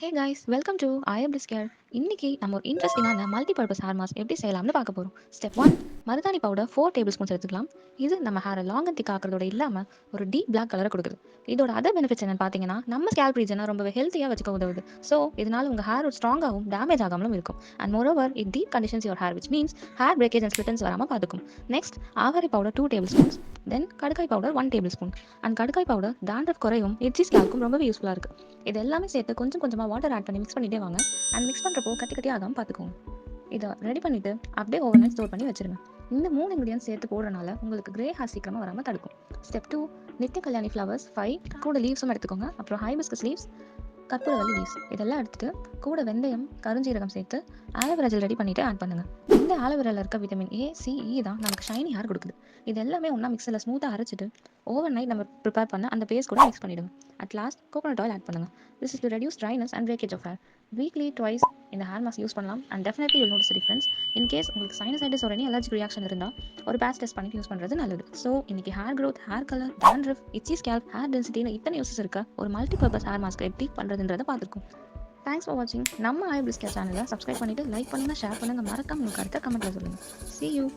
Hey guys, welcome to IM Discare. இன்னைக்கு நம்ம ஒரு இன்ட்ரெஸ்டிங்கான மல்டி பர்பஸ் ஹேர் மாஸ்க் எப்படி செய்யலாம்னு பார்க்க போறோம். ஸ்டெப் 1, மருதாணி பவுடர் 4 டேபிள் ஸ்பூன்ஸ் எடுத்துக்கலாம். இது நம்ம ஹேரை லாங் அண்ட் திக் ஆக்குறதோட இல்லாம ஒரு டீப் பிளாக் கலரை கொடுக்குது. இதோட அதர் பெனிஃபிட்ஸ் என்னன்னு பார்த்தீங்கன்னா, நம்ம ஸ்கேல்ப் ரீஜனை ரொம்பவே ஹெல்த்தியாக வச்சுக்க உதவுது. ஸோ இதனால உங்க ஹேர் ஸ்ட்ராங்காகவும் டேமேஜ் ஆகாமலும் இருக்கும். And moreover it deep conditions your hair, which means hair breakage and split ends வராமல் பார்த்துக்கும். நெக்ஸ்ட், ஆவாரி பவுடர் 2 டேபிள் ஸ்பூன்ஸ். தென் கடுக்காய் பவுடர் 1 டேபிள் ஸ்பூன். அண்ட் கடுக்காய் பவுடர் dandruff குறையும் எட்ஜி ஸ்கேல்ப்க்கும் ரொம்பவே யூஸ்ஃபுல்லாக இருக்கு. இது எல்லாமே சேர்த்து கொஞ்சம் கொஞ்சமாக வாட்டர் ஆட் பண்ணி மிக்ஸ் பண்ணிட்டே வாங்க. அண்ட் மிக்ஸ் பண்ணுறப்போ கட்டி கட்டி ஆகாமல் பார்த்துக்கோங்க. இதை ரெடி பண்ணிவிட்டு அப்படியே ஓவர் நைட் ஸ்டோர் பண்ணி வச்சிருங்க. இந்த 3 இன்க்ரீடியன்ஸ் சேர்த்து போடுறனால உங்களுக்கு கிரே ஹேர் சீக்கிரமாக வராமல் தடுக்கும். ஸ்டெப் 2, நித்திய கல்யாணி ஃப்ளவர்ஸ் 5 கூட லீவ்ஸும் எடுத்துக்கோங்க. அப்புறம் ஹைபிஸ்கஸ் லீவ்ஸ், கற்பூரவள்ளி லீவ்ஸ் இதெல்லாம் எடுத்துட்டு கூட வெந்தயம், கருஞ்சீரகம் சேர்த்து ஆலோவேரா ஜெல் ரெடி பண்ணிட்டு ஆட் பண்ணுங்க. இந்த ஆலோவேரால இருக்க விட்டமின் ஏ, சி, இ தான் நமக்கு ஷைனி ஹேர் கொடுக்குது. இது எல்லாமே ஒன்றா மிக்ஸில் ஸ்மூத்தாக அரைச்சிட்டு ஓவர் நைட் நம்ம ப்ரிப்பேர் பண்ண அந்த பேஸ்ட் கூட மிக்ஸ் பண்ணிடுங்க. At last coconut oil add பண்ணுங்க. This is to reduce dryness and breakage of hair. Weekly twice இந்த ஹேர் மாஸ்க் யூஸ் பண்ணலாம். And definitely you'll notice difference. In case உங்களுக்கு sinusitis ஒரு எனி அலர்ஜிக் ரியாக்ஷன் இருந்தால் ஒரு batch test பண்ணி use பண்ணுறது நல்லது. ஸோ இன்னைக்கு hair growth, hair colour, dandruff, itchy scalp, hair டென்சிட்டின்னு இத்தனை யூஸஸ் இருக்க ஒரு மல்டி பர்பஸ் ஹேர் மாஸ்க் எப்படி பண்ணுறதுன்றதை பார்த்துருக்கோம். தேங்க்ஸ் ஃபார் வாட்சிங். நம்ம ஐபிஎஸ்கே சேனலை சப்ஸ்கிரைப் பண்ணிட்டு லைக் பண்ணுங்க, ஷேர் பண்ணுங்க, மறக்காம உங்களுக்கு அடுத்த கமெண்ட்ல சொல்லுங்க. See you.